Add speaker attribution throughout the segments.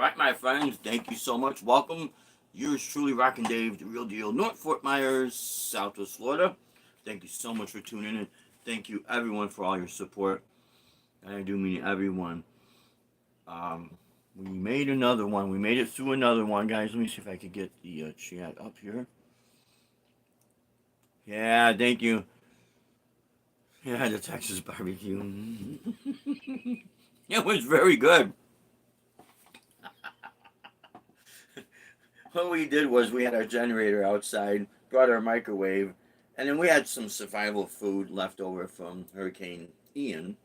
Speaker 1: right, my friends, thank you so much. Welcome. Yours truly, Rockin' Dave, the real deal, North Fort Myers, Southwest Florida. Thank you so much for tuning in. Thank you, everyone, for all your support. And I do mean everyone. Um, we made another one. We made it through another one, guys. Let me see if I could get the chat up here. Yeah, thank you. Yeah, the Texas barbecue. It was very good. What we did was we had our generator outside, brought our microwave, and then we had some survival food left over from Hurricane Ian.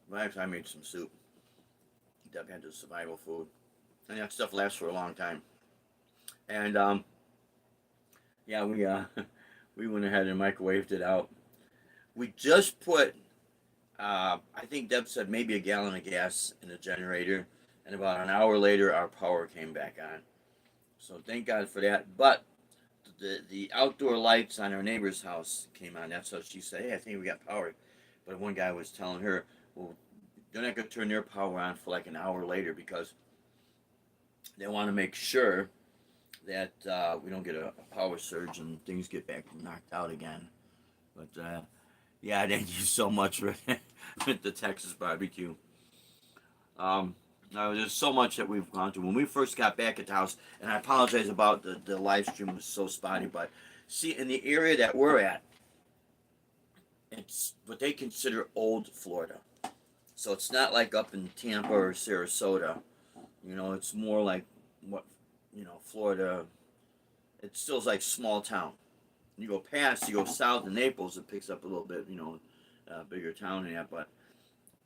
Speaker 1: Last I made some soup. Deb had the survival food, and that stuff lasts for a long time. And yeah, we we went ahead and microwaved it out. We just put, I think Deb said maybe a gallon of gas in the generator, and about an hour later, our power came back on. So thank God for that. But the outdoor lights on our neighbor's house came on. That's how she said, "Hey, I think we got power." But one guy was telling her, "Well, they're not going to turn their power on for like an hour later because they want to make sure that we don't get a power surge and things get back knocked out again." But yeah, thank you so much for the Texas barbecue. Um, no, there's so much that we've gone through. When we first got back at the house, and I apologize about the live stream was so spotty, but see, in the area that we're at, it's what they consider old Florida. So it's not like up in Tampa or Sarasota. It's more like what, Florida. It still like small town. You go past, you go south of Naples, it picks up a little bit, bigger town than that. But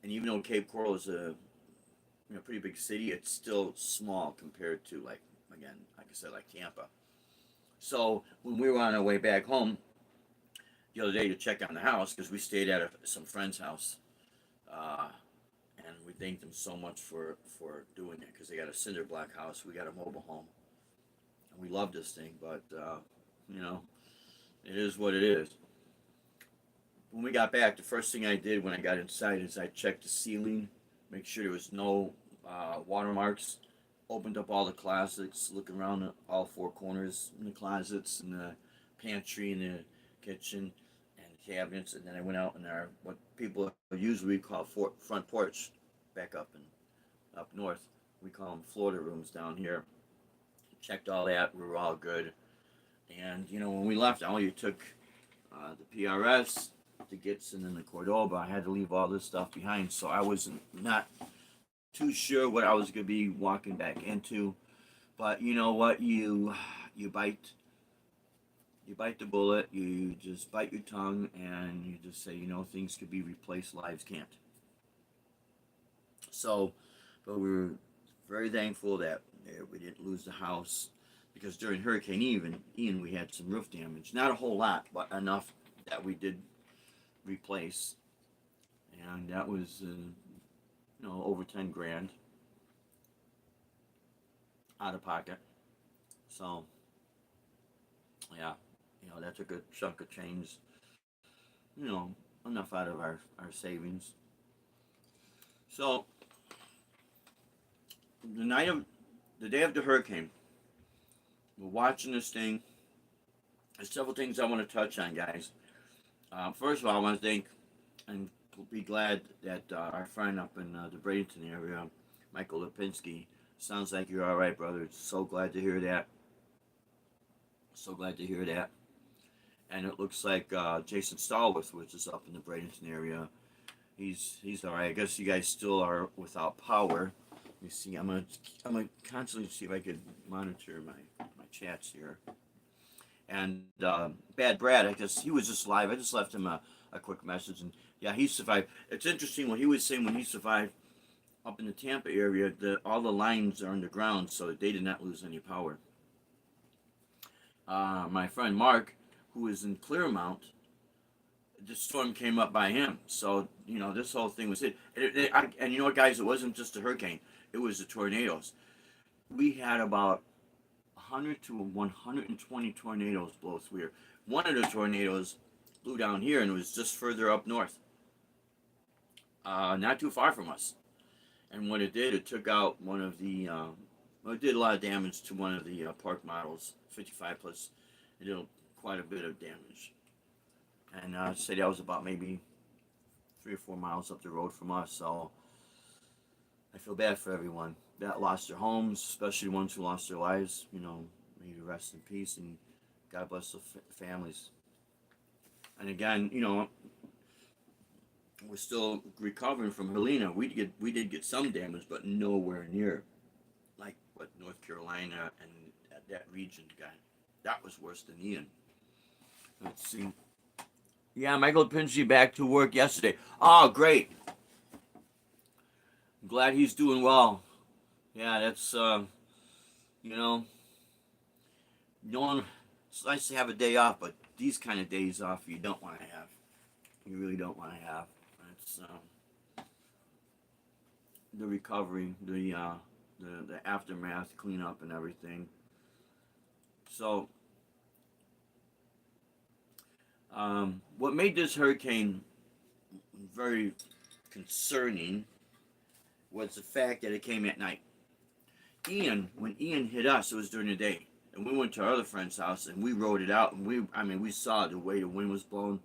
Speaker 1: and even though Cape Coral is a pretty big city, it's still small compared to like again, like I said, like Tampa. So when we were on our way back home the other day to check on the house because we stayed at some friend's house, uh, and we thanked them so much for doing it because they got a cinder block house, we got a mobile home, and we love this thing, but you know it is what it is. When we got back, the first thing I did when I got inside is I checked the ceiling, make sure there was no watermarks. Opened up all the closets, looking around at all four corners in the closets, and the pantry, and the kitchen, and the cabinets, and then I went out in our what people usually call front porch, back up and up north. We call them Florida rooms down here. Checked all that. We were all good. And when we left, I only took the PRS, the Gibson, and the Cordoba. I had to leave all this stuff behind, so I was not too sure what I was gonna be walking back into. But you know what? You bite the bullet. You just bite your tongue, and you just say, things could be replaced, lives can't. So, but we were very thankful that we didn't lose the house because during Hurricane Ian, we had some roof damage. Not a whole lot, but enough that we did replace, and that was over 10 grand out of pocket. So yeah, that took a chunk of change, you know, enough out of our savings. So the night of the day of the hurricane, we're watching this thing. There's several things I want to touch on, guys. First of all, I want to thank and be glad that our friend up in the Bradenton area, Michael Lipinski, sounds like you're all right, brother. So glad to hear that. So glad to hear that. And it looks like Jason Stallworth, which is up in the Bradenton area, he's all right. I guess you guys still are without power. Let me see. I'm gonna constantly see if I could monitor my chats here. And Bad Brad, I guess he was just live. I just left him a quick message, and yeah, he survived. It's interesting what he was saying when he survived up in the Tampa area. All the lines are underground, so they did not lose any power. My friend Mark, who is in Clearmount, the storm came up by him. So this whole thing was it. And you know what, guys? It wasn't just a hurricane; it was the tornadoes. We had about 100 to 120 tornadoes blow through here. One of the tornadoes blew down here and it was just further up north, not too far from us. And what it did, it took out one of the, well, it did a lot of damage to one of the park models, 55 plus. It did quite a bit of damage. And I'd say that was about maybe 3 or 4 miles up the road from us. So I feel bad for everyone that lost their homes, especially ones who lost their lives. May you rest in peace and God bless the families. And again, we're still recovering from Helena. We did get some damage, but nowhere near like what North Carolina and that region got. That was worse than Ian. Let's see. Yeah, Michael Pinchy back to work yesterday. Oh, great. I'm glad he's doing well. Yeah, that's you know, no one. It's nice to have a day off, but these kind of days off you don't want to have. You really don't want to have. It's the recovery, the aftermath, cleanup, and everything. So, what made this hurricane very concerning was the fact that it came at night. When Ian hit us, it was during the day, and we went to our other friend's house and we rode it out, and we saw the way the wind was blowing.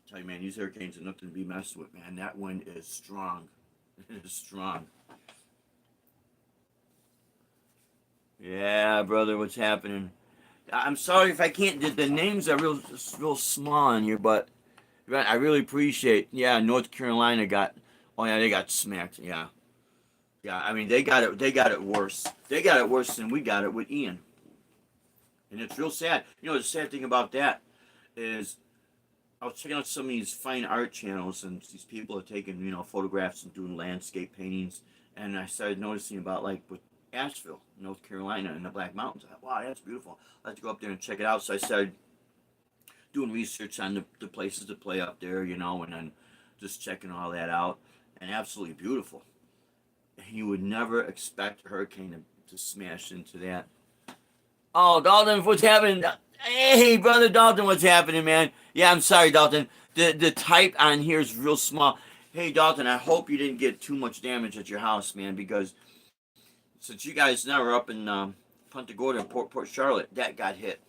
Speaker 1: I tell you, man, these hurricanes are nothing to be messed with, man. That wind is strong. It is strong. Yeah, brother, what's happening? I'm sorry if I can't. The names are real small on here, but I really appreciate. Yeah, North Carolina got. Oh yeah, they got smacked. Yeah, yeah. I mean, they got it. They got it worse. They got it worse than we got it with Ian. And it's real sad. The sad thing about that is I was checking out some of these fine art channels, and these people are taking photographs and doing landscape paintings, and I started noticing about like with Asheville, North Carolina, and the Black Mountains. I thought, wow, that's beautiful. I'd like to go up there and check it out. So I started doing research on the places to play up there, and then just checking all that out, and absolutely beautiful. You would never expect a hurricane to smash into that. Oh, Dalton, what's happening? Hey, brother Dalton, what's happening, man? Yeah, I'm sorry, Dalton. The type on here is real small. Hey, Dalton, I hope you didn't get too much damage at your house, man, because since you guys now are up in Punta Gorda and Port Charlotte, that got hit.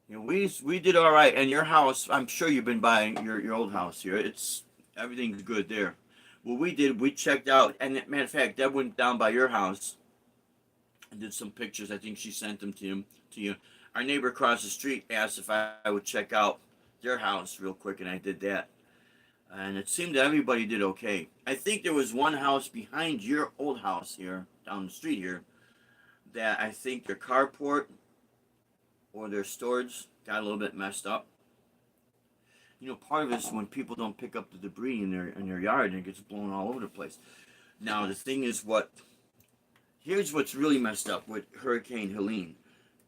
Speaker 1: We did all right, and your house. I'm sure you've been by your old house here. Everything's good there. What we did, we checked out, and matter of fact, Deb went down by your house and did some pictures. I think she sent them to you. Our neighbor across the street asked if I would check out their house real quick, and I did that. And it seemed that everybody did okay. I think there was one house behind your old house here, down the street here, that I think their carport or their storage got a little bit messed up. Part of it is when people don't pick up the debris in their yard and it gets blown all over the place. Now the thing is, here's what's really messed up with Hurricane Helene.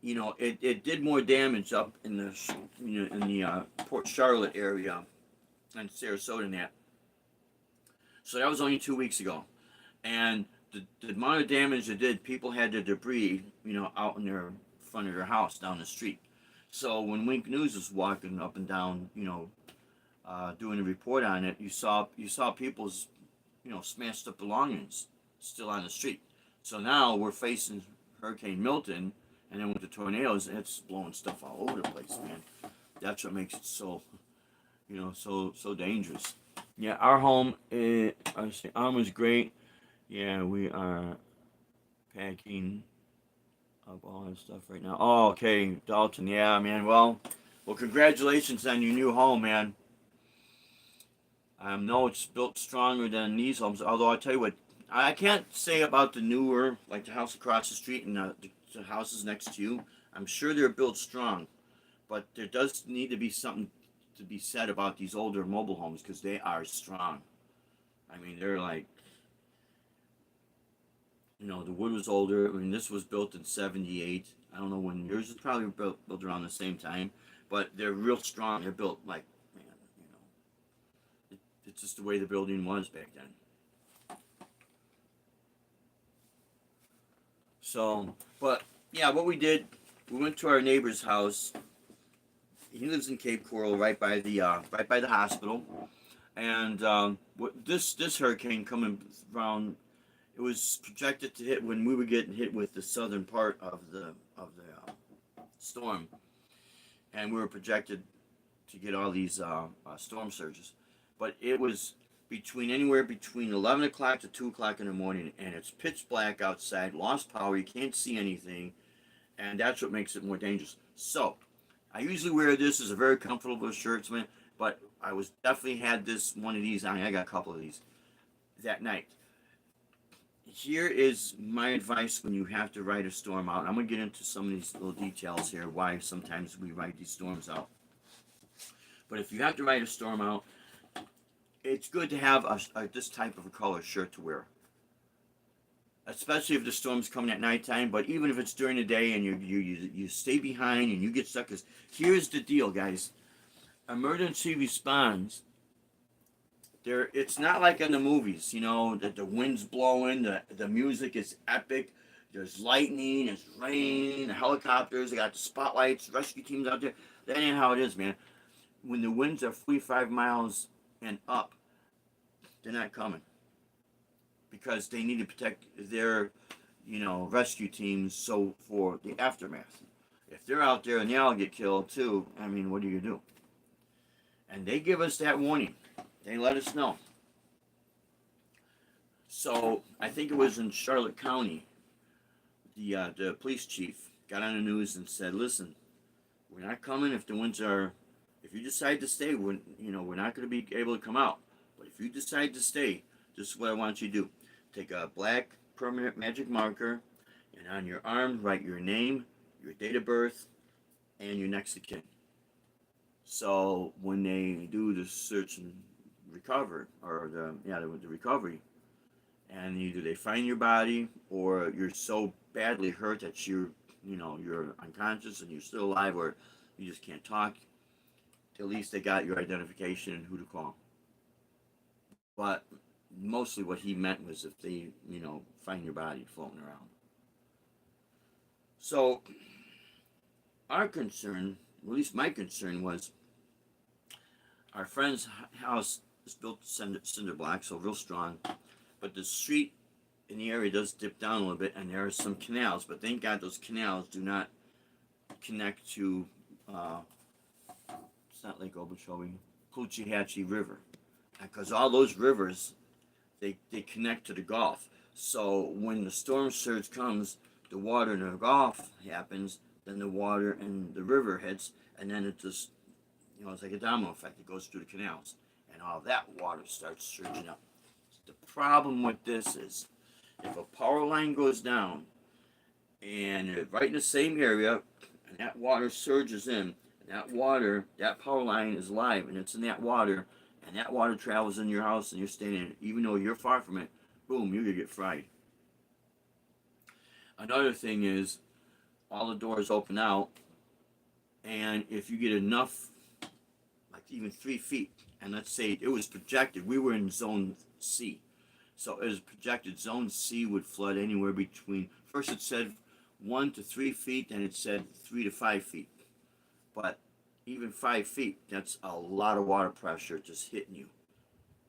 Speaker 1: It did more damage up in the Port Charlotte area and Sarasota and that. So that was only 2 weeks ago, and the amount of damage it did, people had their debris, out in their front of their house down the street. So when Wink News was walking up and down, doing a report on it, you saw people's, smashed up belongings still on the street. So now we're facing Hurricane Milton, and then with the tornadoes, it's blowing stuff all over the place, man. That's what makes it so, so dangerous. Yeah, our home, was great. Yeah, we are packing up all that stuff right now. Oh, okay, Dalton. Yeah, man. Well, congratulations on your new home, man. I know it's built stronger than these homes. Although I tell you what, I can't say about the newer, like the house across the street and the houses next to you. I'm sure they're built strong, but there does need to be something to be said about these older mobile homes because they are strong. I mean, they're like, the wood was older. I mean, this was built in '78. I don't know when yours was probably built around the same time, but they're real strong. They're built like, man, it's just the way the building was back then. So, but yeah, what we did, we went to our neighbor's house. He lives in Cape Coral, right by the hospital, And this hurricane coming around, it was projected to hit when we were getting hit with the southern part of the storm, and we were projected to get all these storm surges. But it was anywhere between 11 o'clock to 2 o'clock in the morning, and it's pitch black outside, lost power, you can't see anything, and that's what makes it more dangerous. So, I usually wear this as a very comfortable shirt, man, but I was definitely had one of these on. I got a couple of these that night. Here is my advice when you have to ride a storm out. I'm going to get into some of these little details here, why sometimes we ride these storms out. But if you have to ride a storm out, it's good to have this type of a color shirt to wear. Especially if the storm's coming at nighttime, but even if it's during the day and you stay behind and you get stuck. Because here's the deal, guys. Emergency response, it's not like in the movies, that the wind's blowing, the music is epic, there's lightning, there's rain, the helicopters, they got the spotlights, rescue teams out there. That ain't how it is, man. When the winds are 45 miles and up, they're not coming. Because they need to protect their, rescue teams, so for the aftermath. If they're out there and they all get killed too, I mean, what do you do? And they give us that warning. They let us know. So I think it was in Charlotte County, the police chief got on the news and said, "Listen, we're not coming if the winds are. If you decide to stay, we're not going to be able to come out. But if you decide to stay, this is what I want you to do: take a black permanent magic marker, and on your arm write your name, your date of birth, and your next of kin." So when they do the search and recover, or the recovery, and either they find your body or you're so badly hurt that you're unconscious and you're still alive, or you just can't talk, at least they got your identification and who to call. But mostly what he meant was if they, find your body floating around. So our concern, at least my concern, was our friend's house is built cinder block, so real strong, but the street in the area does dip down a little bit, and there are some canals, but thank God those canals do not connect to, it's not Lake Okeechobee, Coochie River, because all those rivers, they connect to the Gulf. So when the storm surge comes, the water in the Gulf happens, then the water in the river hits, and then it just, it's like a domino effect. It goes through the canals, and all that water starts surging up. The problem with this is, if a power line goes down, and right in the same area, and that water surges in, and that power line is live, and it's in that water, and that water travels in your house, and you're staying in it, even though you're far from it, boom, you're going to get fried. Another thing is, all the doors open out, and if you get enough, like even 3 feet, and let's say it was projected, we were in zone C. So it was projected zone C would flood anywhere between, first it said 1 to 3 feet, then it said 3 to 5 feet. But even 5 feet, that's a lot of water pressure just hitting you.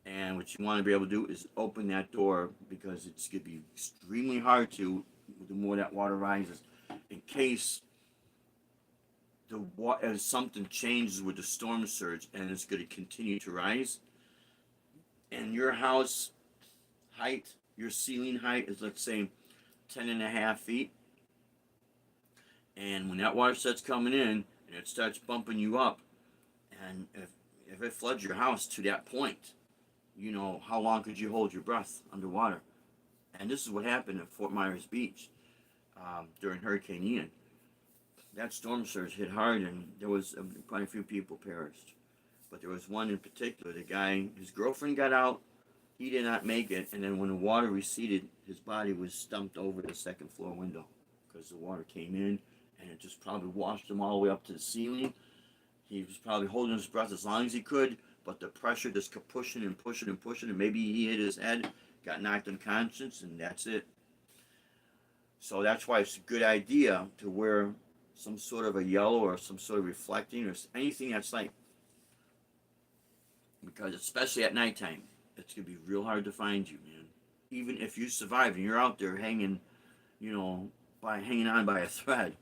Speaker 1: And what you want to be able to do is open that door, because it's going to be extremely hard to, the more that water rises, in case as something changes with the storm surge and it's going to continue to rise, and your house height, your ceiling height is, let's say, 10.5 feet, and when that water starts coming in and it starts bumping you up, and if it floods your house to that point, how long could you hold your breath underwater? And this is what happened at Fort Myers Beach during Hurricane Ian. That storm surge hit hard, and there was quite a few people perished. But there was one in particular, the guy, his girlfriend got out, he did not make it, and then when the water receded, his body was stumped over the second floor window, because the water came in, and it just probably washed him all the way up to the ceiling. He was probably holding his breath as long as he could, but the pressure just kept pushing and pushing and pushing, and maybe he hit his head, got knocked unconscious, and that's it. So that's why it's a good idea to wear some sort of a yellow or some sort of reflecting or anything that's like because especially at nighttime, it's gonna be real hard to find you, man. Even if you survive and you're out there hanging, you know, by hanging on by a thread,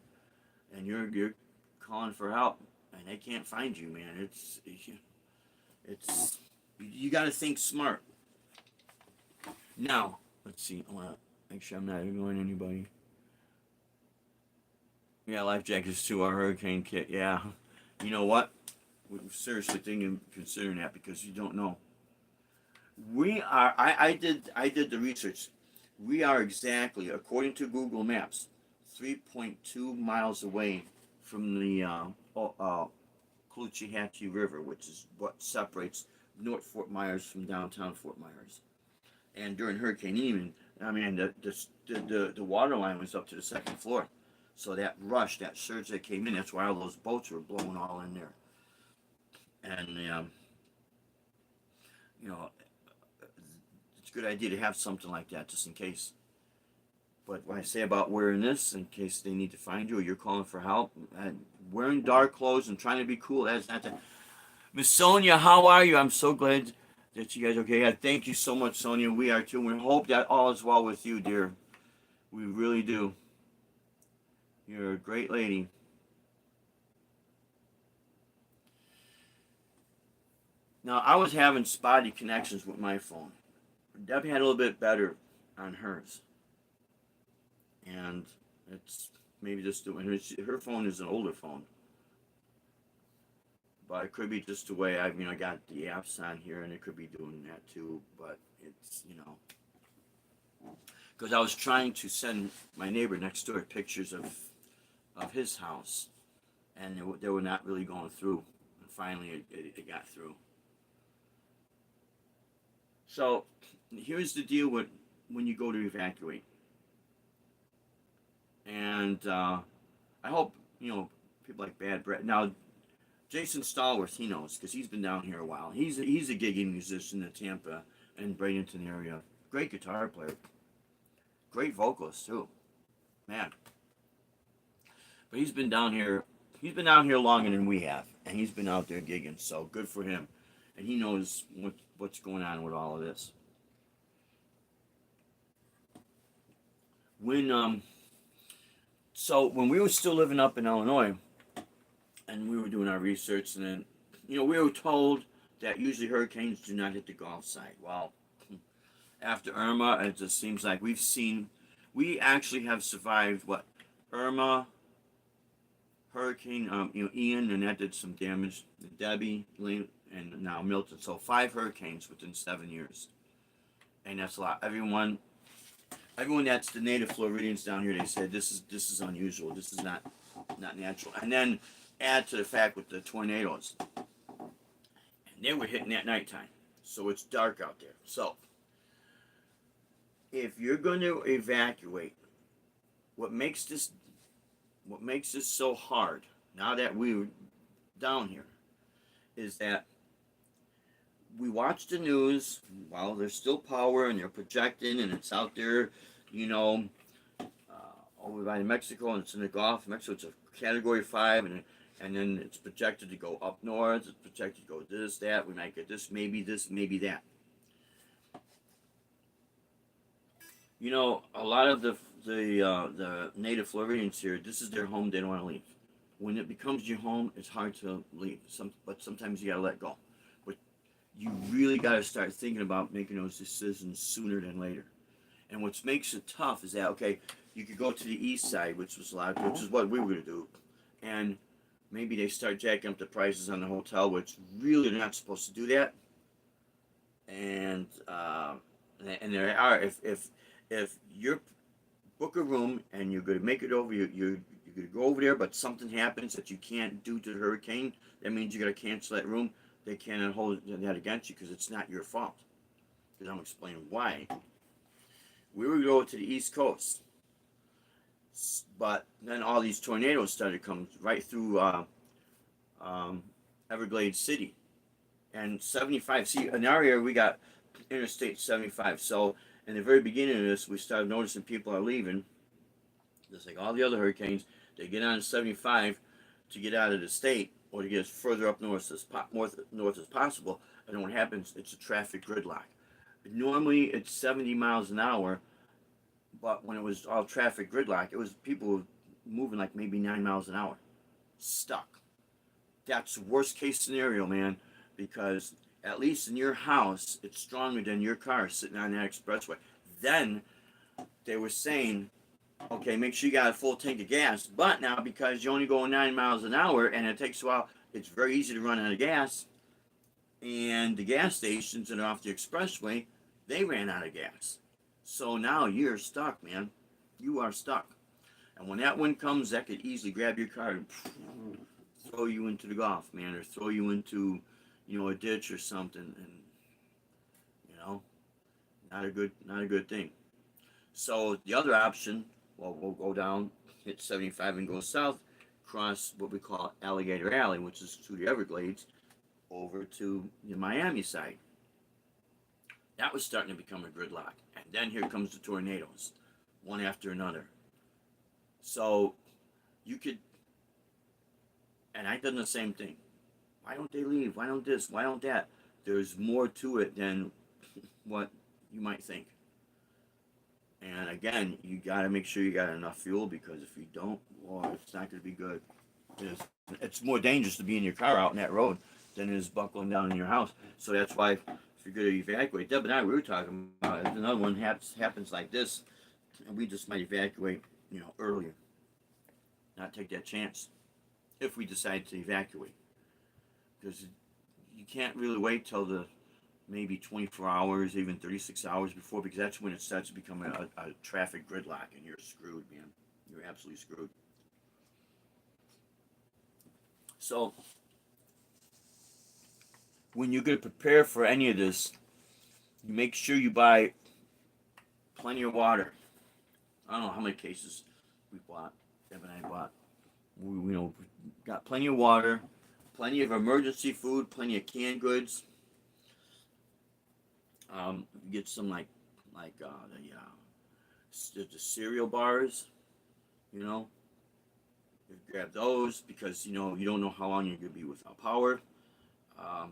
Speaker 1: and you're calling for help, and they can't find you, man. It's you got to think smart. Now, let's see. I want to make sure I'm not ignoring anybody. Yeah, life jackets to our hurricane kit. Yeah, you know what? We're seriously thinking, considering that because you don't know. We are. I did the research. We are exactly, according to Google Maps, 3.2 miles away from the Caloosahatchee River, which is what separates North Fort Myers from downtown Fort Myers. And during Hurricane Ian, I mean, the water line was up to the second floor. So that rush, that surge that came in, that's why all those boats were blowing all in there. And, you know, it's a good idea to have something like that just in case. But what I say about wearing this in case they need to find you or you're calling for help, and wearing dark clothes and trying to be cool, that's not that. Miss Sonia, how are you? I'm so glad that you guys are okay. Yeah, thank you so much, Sonia. We are too. We hope that all is well with you, dear. We really do. You're a great lady. Now, I was having spotty connections with my phone. Debbie had a little bit better on hers. And it's maybe just her phone is an older phone. But it could be just the way I got the apps on here, and it could be doing that too. But it's because I was trying to send my neighbor next door pictures of his house, and they were not really going through. And finally, it got through. So here's the deal with when you go to evacuate, and I hope people like Bad Brett now. Jason Stallworth, he knows because he's been down here a while. He's a gigging musician in Tampa and Bradenton area. Great guitar player, great vocalist too, man. But he's been down here. He's been down here longer than we have, and he's been out there gigging. So good for him, and he knows what's going on with all of this. When we were still living up in Illinois, and we were doing our research, and then we were told that usually hurricanes do not hit the Gulf side. Well, after Irma, it just seems like we actually have survived what Irma, Hurricane Ian, and that did some damage. Debbie, and now Milton. So 5 hurricanes within 7 years, and that's a lot. Everyone that's the native Floridians down here, they said this is unusual. This is not natural. And then add to the fact with the tornadoes, and they were hitting at nighttime, so it's dark out there. So if you're going to evacuate, what makes this so hard now that we're down here is that we watch the news while there's still power and they're projecting and it's out there, over by Mexico, and it's in the Gulf of Mexico. It's a Category 5, and then it's projected to go up north. It's projected to go this, that. We might get this, maybe that. A lot of the native Floridians here, this is their home. They don't want to leave. When it becomes your home, it's hard to leave. But sometimes you gotta let go. But you really gotta start thinking about making those decisions sooner than later. And what makes it tough is that you could go to the east side, which is what we were gonna do, and maybe they start jacking up the prices on the hotel, which really they're not supposed to do that. And there are if you book a room and you're going to make it over, you're going to go over there, but something happens that you can't do to the hurricane, that means you got to cancel that room. They cannot hold that against you because it's not your fault. Because I'm explaining why. We were going to the East Coast, but then all these tornadoes started coming right through Everglades City and 75. See, in our area we got Interstate 75. So in the very beginning of this, we started noticing people are leaving, just like all the other hurricanes. They get on 75 to get out of the state or to get as further up north as possible. and what happens, it's a traffic gridlock. Normally it's 70 miles an hour, but when it was all traffic gridlock, it was people moving like maybe 9 miles an hour, stuck. That's worst case scenario, man, because at least in your house, it's stronger than your car sitting on that expressway. Then they were saying, okay, make sure you got a full tank of gas, but now because you only go 9 miles an hour and it takes a while, it's very easy to run out of gas. And the gas stations that are off the expressway, they ran out of gas. So now you're stuck, man. You are stuck. And when that wind comes, that could easily grab your car and throw you into the Gulf, man, or throw you into, a ditch or something, and you know, not a good thing. So the other option, well, we'll go down, hit 75 and go south, cross what we call Alligator Alley, which is through the Everglades, over to the Miami side. That was starting to become a gridlock, and then here comes the tornadoes, one after another. So you could, and I done the same thing. Why don't they leave? Why don't this? Why don't that? There's more to it than what you might think. And again, you got to make sure you got enough fuel, because if you don't, well, it's not going to be good. It's more dangerous to be in your car out in that road than it is buckling down in your house. So that's why if you're going to evacuate, Deb and I, we were talking about it. If another one happens like this, we just might evacuate, earlier. Not take that chance if we decide to evacuate. Because you can't really wait till the maybe 24 hours, even 36 hours before, because that's when it starts to become a traffic gridlock, and you're screwed, man. You're absolutely screwed. So, when you're going to prepare for any of this, you make sure you buy plenty of water. I don't know how many cases we bought, Deb and I bought. We got plenty of water, plenty of emergency food, plenty of canned goods. Get some the cereal bars, you know. You grab those because you don't know how long you're gonna be without power.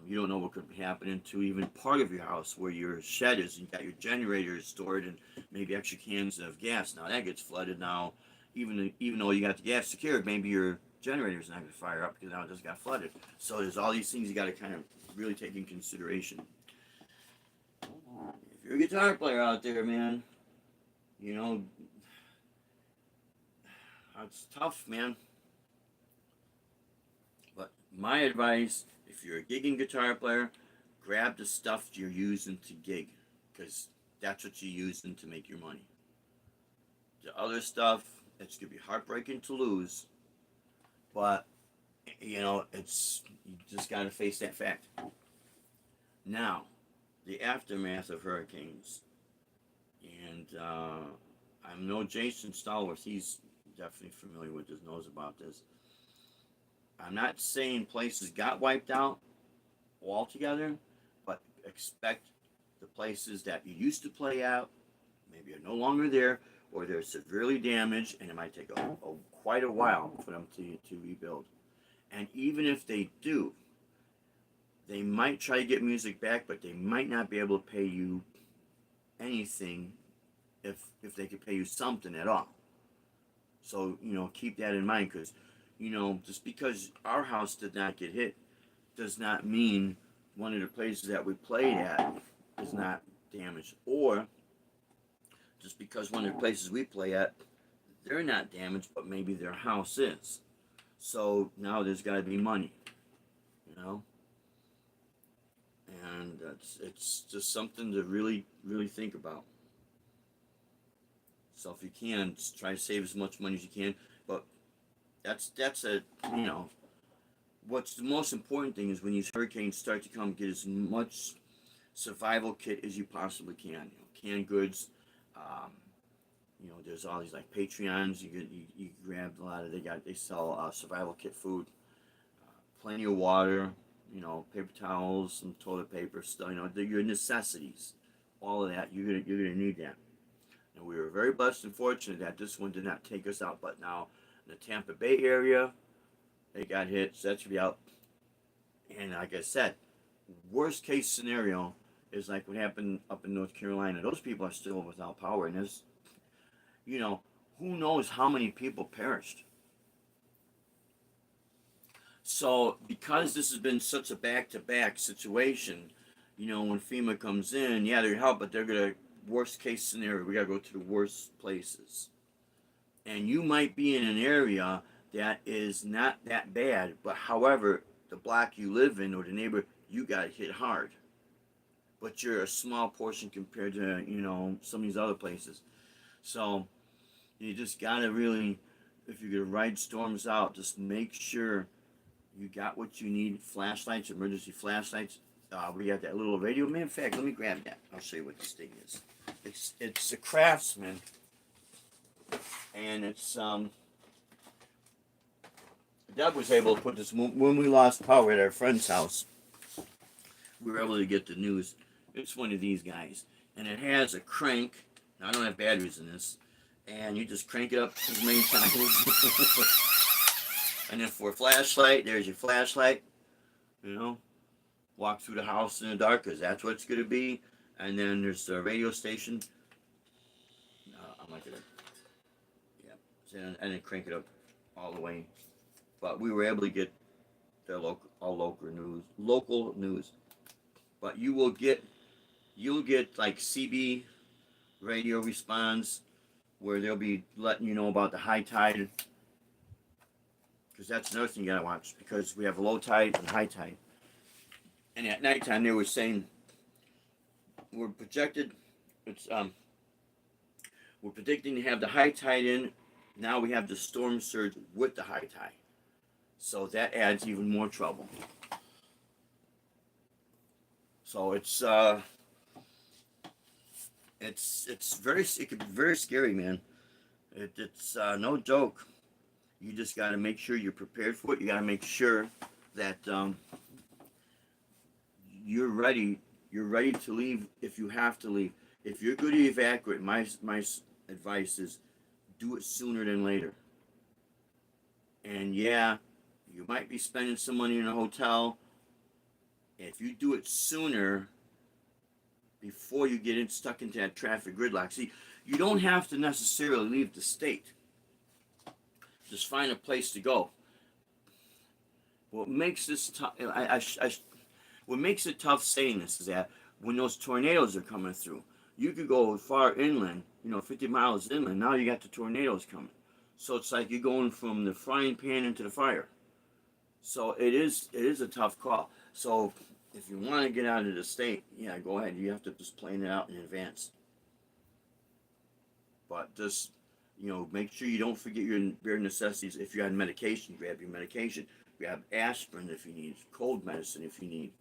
Speaker 1: You don't know what could be happening to even part of your house where your shed is. You got your generators stored and maybe extra cans of gas. Now that gets flooded. Now, even though you got the gas secured, maybe your generator's not gonna fire up because now it just got flooded. So there's all these things you got to kind of really take in consideration. If you're a guitar player out there, man, it's tough, man. But my advice, if you're a gigging guitar player, grab the stuff you're using to gig, because that's what you're using to make your money. The other stuff, it's gonna be heartbreaking to lose, but it's you just gotta face that fact. Now, the aftermath of hurricanes, and I know Jason Stallworth. He's definitely familiar with this, knows about this. I'm not saying places got wiped out altogether, but expect the places that you used to play at maybe are no longer there, or they're severely damaged, and it might take quite a while for them to rebuild. And even if they do, they might try to get music back, but they might not be able to pay you anything if they could pay you something at all. So, keep that in mind, because, just because our house did not get hit does not mean one of the places that we played at is not damaged. Or just because one of the places we play at, they're not damaged, but maybe their house is. So now there's got to be money, And it's just something to really, really think about. So if you can, just try to save as much money as you can. But that's what's the most important thing is when these hurricanes start to come, get as much survival kit as you possibly can. Canned goods. There's all these like Patreons. You grab a lot of. They sell survival kit food. Plenty of water. Paper towels, some toilet paper, stuff. Your necessities. All of that you're gonna need that. And we were very blessed and fortunate that this one did not take us out. But now in the Tampa Bay area, they got hit, so that should be out. And like I said, Worst case scenario is like what happened up in North Carolina. Those people are still without power, and there's, you know, who knows how many people perished. So because this has been such a back-to-back situation, you know, when FEMA comes in, yeah, they're help, but they're gonna worst case scenario. We gotta go to the worst places, and you might be in an area that is not that bad, but however, the block you live in or the neighbor, you got hit hard. But you're a small portion compared to, you know, some of these other places. So you just gotta really, if you're gonna ride storms out, just make sure you got what you need. Flashlights, emergency flashlights. We got that little radio. Man, in fact, let me grab that. I'll show you what this thing is. It's a Craftsman, and it's Doug was able to put this when we lost power at our friend's house. We were able to get the news. It's one of these guys, and it has a crank. Now, I don't have batteries in this, and you just crank it up as many times. And then for a flashlight, there's your flashlight. You know, walk through the house in the dark because that's what it's going to be. And then there's the radio station. I'm not gonna, yeah, and then crank it up all the way. But we were able to get the local news. But you'll get like CB radio response where they'll be letting you know about the high tide. Because that's another thing you gotta watch. Because we have low tide and high tide. And at nighttime they were saying we're projected. We're predicting to have the high tide in. Now we have the storm surge with the high tide. So that adds even more trouble. So it's it could be very scary, man. It's no joke. You just got to make sure you're prepared for it. You got to make sure that you're ready. You're ready to leave if you have to leave. If you're going to evacuate, my advice is do it sooner than later. And yeah, you might be spending some money in a hotel. If you do it sooner, before you get stuck into that traffic gridlock. See, you don't have to necessarily leave the state. Just find a place to go. What makes this tough? What makes it tough saying this is that when those tornadoes are coming through, you could go far inland, 50 miles inland. Now you got the tornadoes coming, so it's like you're going from the frying pan into the fire. So it is a tough call. So if you want to get out of the state, yeah, go ahead. You have to just plan it out in advance. But just, make sure you don't forget your bare necessities. If you're on medication, grab your medication. Grab aspirin if you need, cold medicine if you need.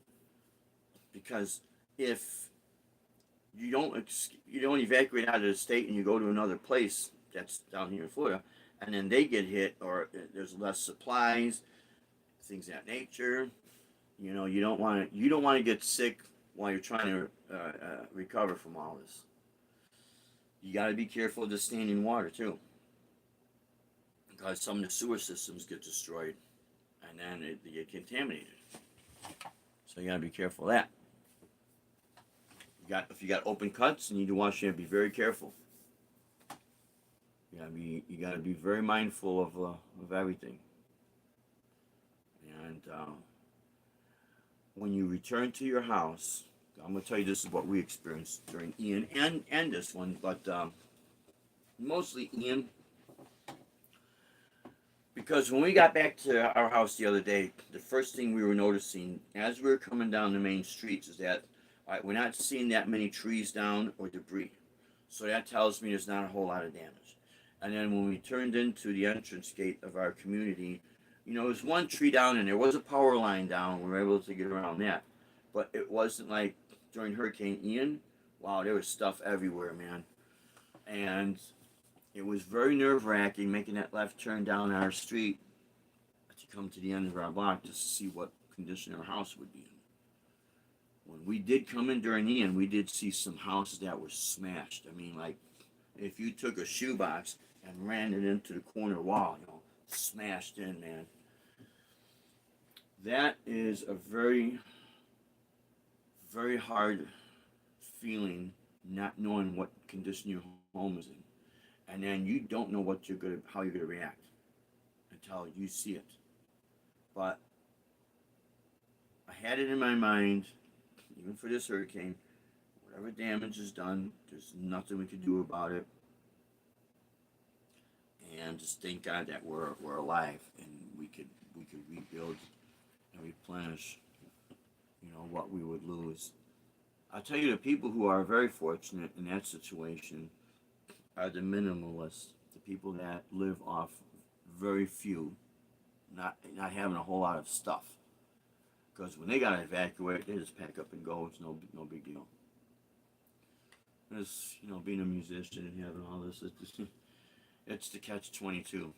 Speaker 1: Because if you don't evacuate out of the state and you go to another place that's down here in Florida, and then they get hit or there's less supplies, things of that nature. You don't want to get sick while you're trying to recover from all this. You got to be careful of the standing water too, because some of the sewer systems get destroyed, and then they get contaminated. So you got to be careful of that. If you got open cuts and you need to wash your hands, be very careful. You got to be very mindful of everything. And when you return to your house, I'm going to tell you this is what we experienced during Ian and this one, but mostly Ian. Because when we got back to our house the other day, the first thing we were noticing as we were coming down the main streets is that we're not seeing that many trees down or debris. So that tells me there's not a whole lot of damage. And then when we turned into the entrance gate of our community, there was one tree down and there was a power line down. We were able to get around that. But it wasn't like during Hurricane Ian. Wow, there was stuff everywhere, man. And it was very nerve-wracking making that left turn down our street to come to the end of our block just to see what condition our house would be in. When we did come in during Ian, we did see some houses that were smashed. I mean, like, if you took a shoebox and ran it into the corner wall, smashed in, man. That is a very very hard feeling not knowing what condition your home is in, and then you don't know how you're gonna react until you see it. But I had it in my mind, even for this hurricane, whatever damage is done, there's nothing we can do about it, and just thank God that we're alive and we could rebuild and replenish, what we would lose. I'll tell you, the people who are very fortunate in that situation are the minimalists, the people that live off very few, not having a whole lot of stuff. Because when they gotta evacuate, they just pack up and go. It's no big deal. It's being a musician and having all this. It's the catch-22.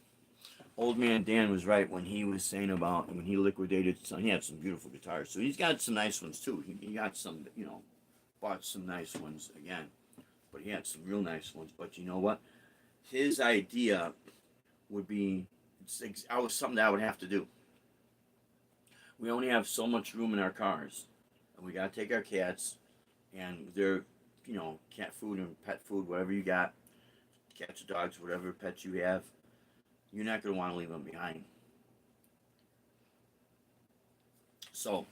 Speaker 1: Old man Dan was right when he was saying about when he liquidated. He had some beautiful guitars, so he's got some nice ones too. He got some, bought some nice ones again, but he had some real nice ones. But you know what? His idea would be, I was something that I would have to do. We only have so much room in our cars, and we gotta take our cats, and they're, cat food and pet food, whatever you got, cats or dogs, whatever pets you have, you're not gonna want to leave them behind. So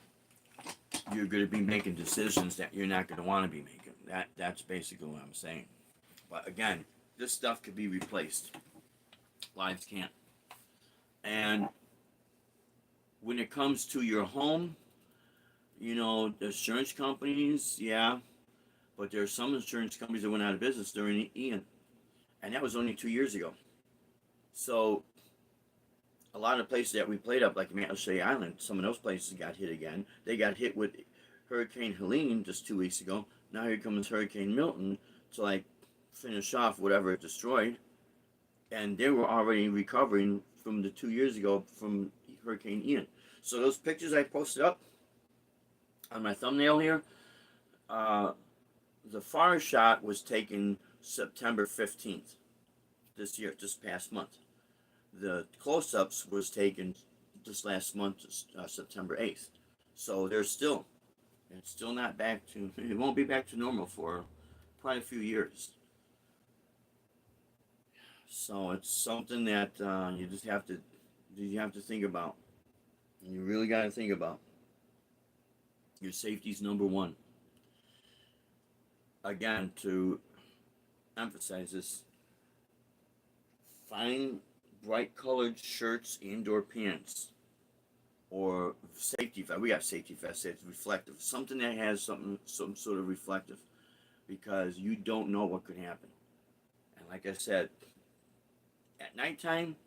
Speaker 1: you're gonna be making decisions that you're not gonna want to be making. That's basically what I'm saying. But again, this stuff could be replaced. Lives can't. And when it comes to your home, the insurance companies, yeah, but there are some insurance companies that went out of business during Ian, and that was only 2 years ago. So a lot of places that we played up, like Mantle Island, some of those places got hit again. They got hit with Hurricane Helene just 2 weeks ago. Now here comes Hurricane Milton to finish off whatever it destroyed, and they were already recovering from the 2 years ago from Hurricane Ian. So those pictures I posted up on my thumbnail here, the far shot was taken September 15th this year, this past month. The close-ups was taken this last month, September 8th. So it's still not back to, it won't be back to normal for quite a few years. So it's something that you have to think about. You really got to think about. Your safety's number one. Again, to emphasize this, find bright colored shirts and/or pants, or safety vest. We got safety vests. It's reflective. Something that has some sort of reflective, because you don't know what could happen. And like I said, at nighttime,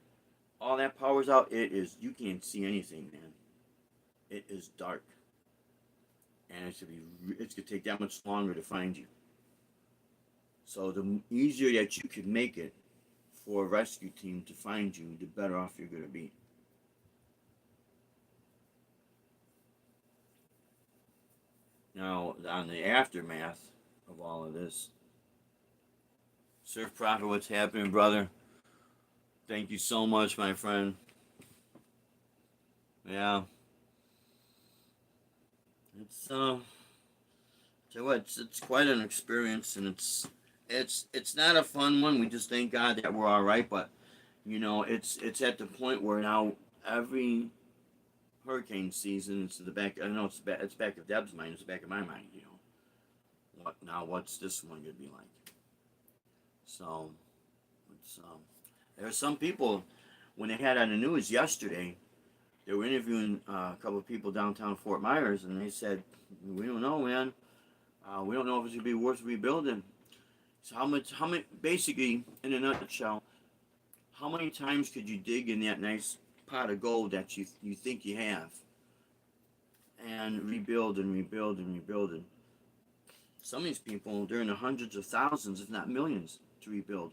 Speaker 1: all that power's out. You can't see anything, man. It is dark, and it's gonna take that much longer to find you. So the easier that you can make it for a rescue team to find you, the better off you're gonna be. Now, on the aftermath of all of this, Surf Prophet, what's happening, brother? Thank you so much, my friend. Yeah. It's tell you what, it's quite an experience, and it's not a fun one. We just thank God that we're all right, but it's at the point where now every hurricane season, it's the back. I know it's back of Deb's mind. It's the back of my mind. What's this one gonna be like? So it's there are some people, when they had on the news yesterday, they were interviewing a couple of people downtown Fort Myers, and they said, "We don't know, man. We don't know if it's gonna be worth rebuilding." So basically, in a nutshell, how many times could you dig in that nice pot of gold that you think you have, and rebuild and rebuild and rebuild it? Some of these people, they're in the hundreds of thousands, if not millions, to rebuild.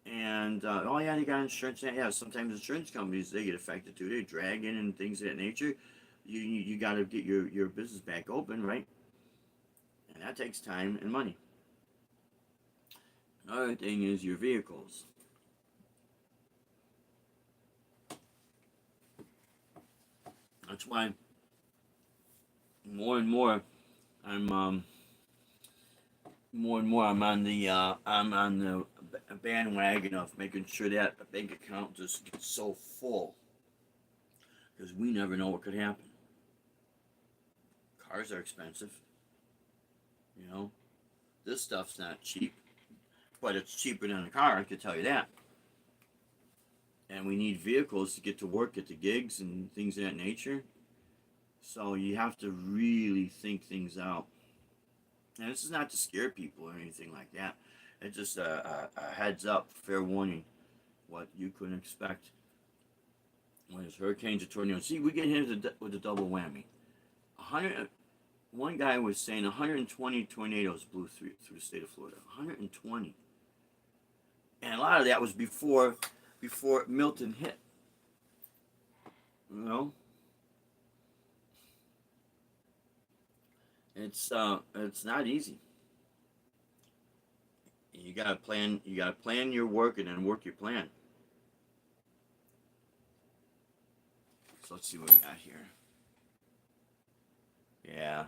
Speaker 1: And oh yeah, they got insurance. Yeah, sometimes insurance companies, they get affected too. They drag in and things of that nature. You got to get your business back open, right? And that takes time and money. Another thing is your vehicles. That's why more and more, I'm more and more I'm on the bandwagon of making sure that a bank account just gets so full because we never know what could happen. Cars are expensive, you know. This stuff's not cheap, but it's cheaper than a car. I can tell you that. And we need vehicles to get to work, get to gigs, and things of that nature. So you have to really think things out. And this is not to scare people or anything like that. It's just a heads up, fair warning, what you couldn't expect when there's hurricanes or tornadoes. See, we get hit with a double whammy. 100, one guy was saying 120 tornadoes blew through the state of Florida. 120, and a lot of that was before Milton hit. You know, it's not easy. You gotta plan. You gotta plan your work and then work your plan. So let's see what we got here. Yeah.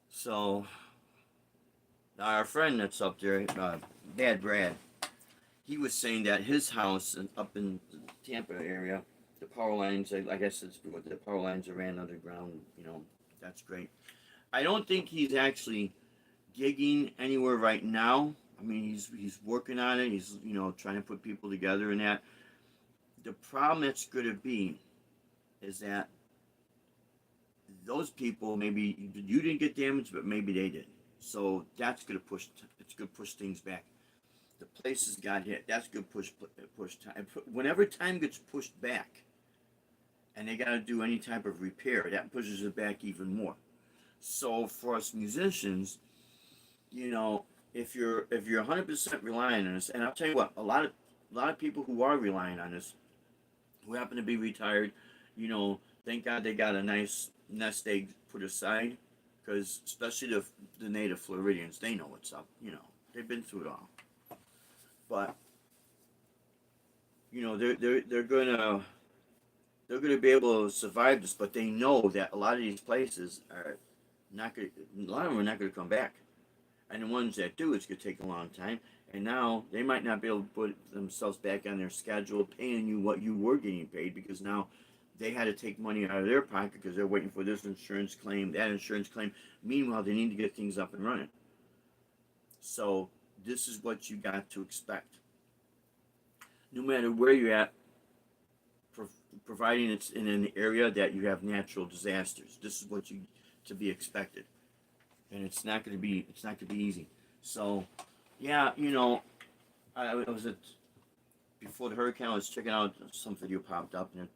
Speaker 1: So our friend that's up there, Dad Brad, he was saying that his house up in the Tampa area, the power lines, I guess it's what the power lines are ran underground. You know, that's great. I don't think he's actually gigging anywhere right now. I mean, he's working on it. He's trying to put people together and that. The problem that's going to be is that those people, maybe you didn't get damaged, but maybe they did. So that's going to push. It's going to push things back. The places got hit. That's going to push time. Whenever time gets pushed back, and they got to do any type of repair, that pushes it back even more. So for us musicians, if you're 100% relying on this, and I'll tell you what, a lot of people who are relying on this, who happen to be retired, thank God they got a nice nest egg put aside, because especially the native Floridians, they know what's up. They've been through it all. But they're gonna be able to survive this, but they know that a lot of these places are not gonna. A lot of them are not gonna come back, and the ones that do, it's gonna take a long time. And now they might not be able to put themselves back on their schedule, paying you what you were getting paid, because now they had to take money out of their pocket because they're waiting for this insurance claim, that insurance claim. Meanwhile, they need to get things up and running. So this is what you got to expect. No matter where you're at, providing it's in an area that you have natural disasters. This is what you to be expected, and it's not going to be easy. So, yeah, I was at before the hurricane. I was checking out some video popped up, and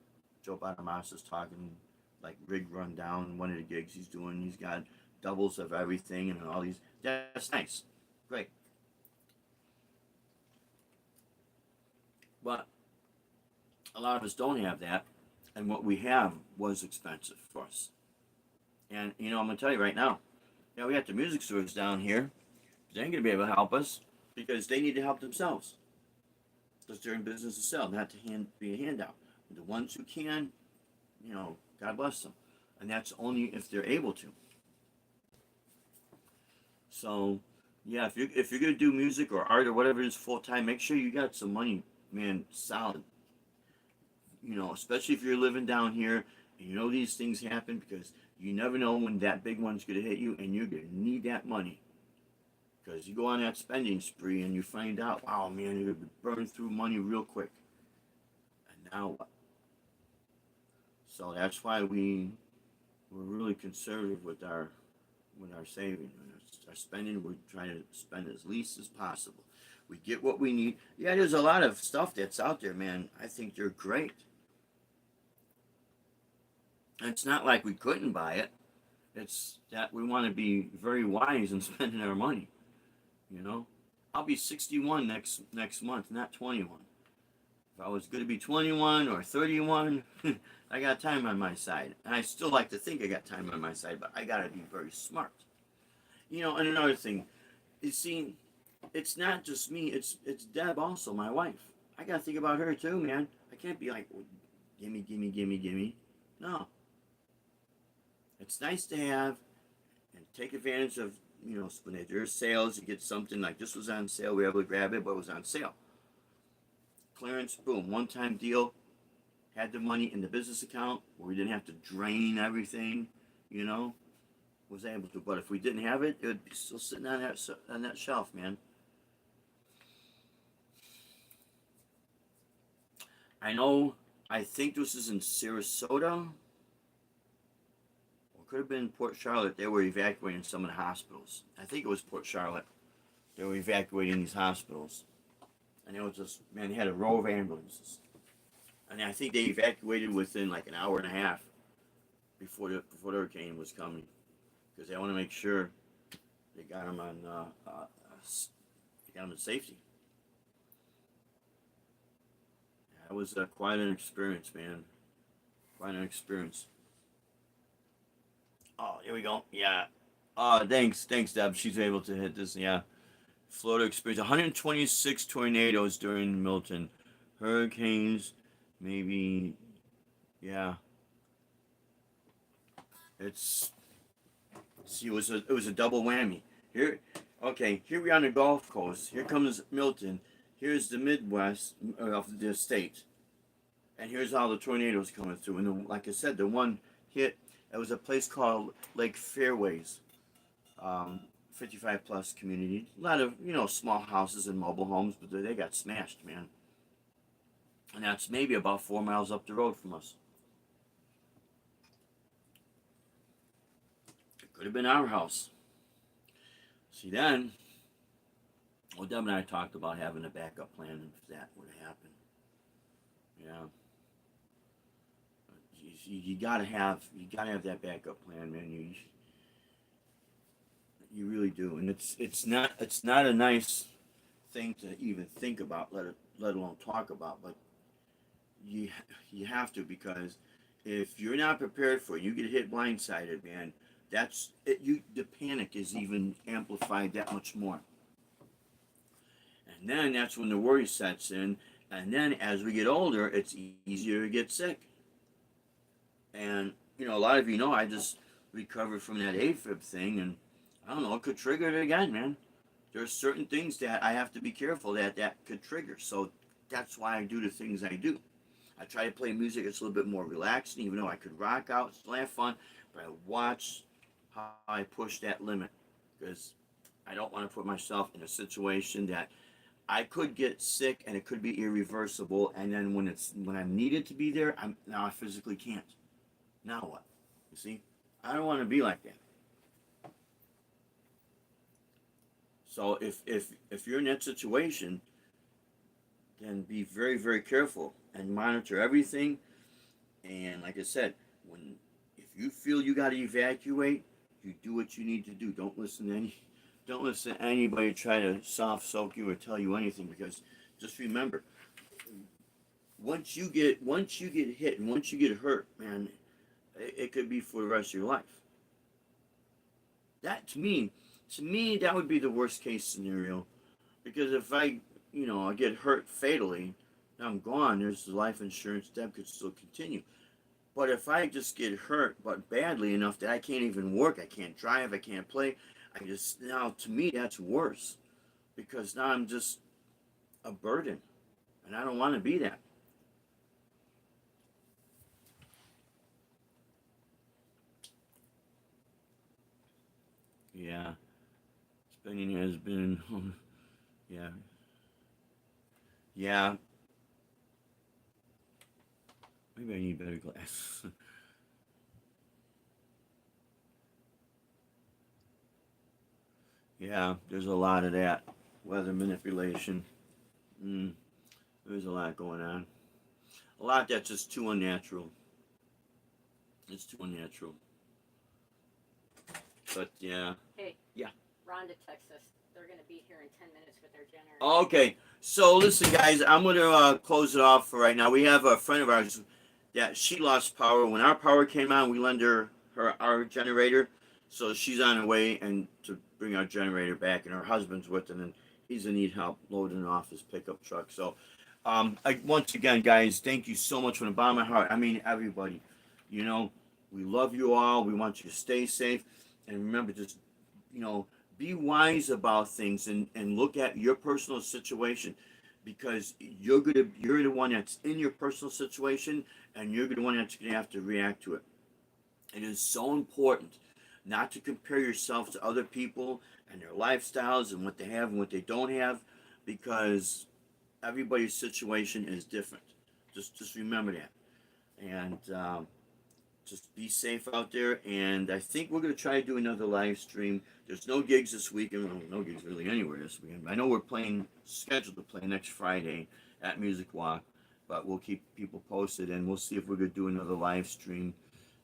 Speaker 1: Joe Bonamassa is talking like rig rundown. One of the gigs he's doing, he's got doubles of everything and all these. That's nice, great. But a lot of us don't have that, and what we have was expensive for us. And I'm gonna tell you right now, we got the music stores down here. They ain't gonna be able to help us because they need to help themselves. Because they're in business to sell, not to be a handout. The ones who can, God bless them, and that's only if they're able to. So, yeah, if you're gonna do music or art or whatever it is full time, make sure you got some money, man, solid. Especially if you're living down here and these things happen because you never know when that big one's gonna hit you and you're gonna need that money. Because you go on that spending spree and you find out, wow, man, you're gonna burn through money real quick. And now what? So that's why we're really conservative with our saving, our spending. We're trying to spend as least as possible. We get what we need. Yeah, there's a lot of stuff that's out there, man. I think they're great. And it's not like we couldn't buy it. It's that we want to be very wise in spending our money. You know, I'll be 61 next month, not 21. If I was going to be 21 or 31, I got time on my side. And I still like to think I got time on my side, but I got to be very smart. And another thing, you see, it's not just me. It's Deb also, my wife. I got to think about her too, man. I can't be like, well, gimme, gimme, gimme, gimme. No. It's nice to have and take advantage of, when there's sales, you get something like this was on sale, we were able to grab it, but it was on sale. Clearance, boom, one-time deal, had the money in the business account where we didn't have to drain everything, was able to. But if we didn't have it, it would be still sitting on that shelf, man. I think this is in Sarasota, or could have been Port Charlotte. They were evacuating some of the hospitals. I think it was Port Charlotte. They were evacuating these hospitals. And it was just, man, they had a row of ambulances. And I think they evacuated within like an hour and a half before the hurricane was coming, because they want to make sure they got them in safety. That was quite an experience, man. Quite an experience. Oh, here we go. Yeah. Thanks, Deb. She's able to hit this. Yeah. Florida experienced 126 tornadoes during Milton. Hurricanes, maybe. Yeah. It was a double whammy. Here we are on the Gulf Coast. Here comes Milton. Here's the Midwest of the state. And here's all the tornadoes coming through. And like I said, the one hit, it was a place called Lake Fairways. 55 plus community. A lot of, small houses and mobile homes, but they got smashed, man. And that's maybe about 4 miles up the road from us. It could have been our house. See, then, Deb and I talked about having a backup plan if that would have happened. Yeah. You gotta have that backup plan, man. You really do, and it's not a nice thing to even think about, let alone talk about. But you have to, because if you're not prepared for it, you get hit blindsided, man. That's it. The panic is even amplified that much more, and then that's when the worry sets in. And then as we get older, it's easier to get sick. And a lot of I just recovered from that AFib thing, and I don't know, it could trigger it again, man. There's certain things that I have to be careful that could trigger. So that's why I do the things I do. I try to play music that's a little bit more relaxing, even though I could rock out, still have fun, but I watch how I push that limit, because I don't want to put myself in a situation that I could get sick and it could be irreversible. And then when I'm needed to be there, I physically can't. Now what? You see, I don't want to be like that. So if you're in that situation, then be very, very careful and monitor everything. And like I said, if you feel you got to evacuate, you do what you need to do. Don't listen to anybody try to soft soak you or tell you anything, because just remember, once you get hit and once you get hurt, man, it could be for the rest of your life. That to me, that would be the worst case scenario, because if I get hurt fatally, I'm gone. There's the life insurance. That could still continue. But if I just get hurt, but badly enough that I can't even work, I can't drive, I can't play, now to me that's worse, because now I'm just a burden, and I don't want to be that. Yeah, spending has been, yeah, yeah. Maybe I need better glasses. Yeah, there's a lot of that. Weather manipulation. Mm, there's a lot going on. A lot that's just too unnatural. It's too unnatural. But yeah.
Speaker 2: Hey,
Speaker 1: Yeah.
Speaker 2: Rhonda texts us. They're going to be here in 10 minutes with their generator.
Speaker 1: Okay. So listen, guys, I'm going to close it off for right now. We have a friend of ours that she lost power. When our power came on, we lent her our generator. So she's on her way and to bring our generator back, and her husband's with her, and he's in need help loading off his pickup truck. So once again, guys, thank you so much from the bottom of my heart. I mean, everybody, you know, We love you all. We want you to stay safe. And remember, just, be wise about things and look at your personal situation, because you're the one that's in your personal situation, and you're the one that's gonna have to react to it. It is so important not to compare yourself to other people and their lifestyles and what they have and what they don't have, because everybody's situation is different. Just remember that, and just be safe out there. And I think we're gonna try to do another live stream. There's no gigs this weekend. Well, no gigs really anywhere this weekend. I know we're scheduled to play next Friday at Music Walk, but we'll keep people posted, and we'll see if we're gonna do another live stream.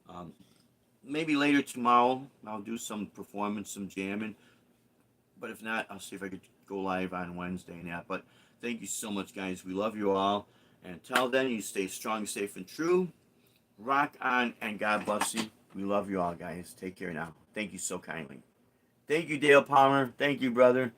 Speaker 1: Um, Maybe later tomorrow I'll do some performance, some jamming. But if not, I'll see if I could go live on Wednesday and that. But thank you so much, guys. We love you all. And until then, you stay strong, safe, and true. Rock on, and God bless you. We love you all, guys. Take care now. Thank you so kindly. Thank you, Dale Palmer. Thank you, brother.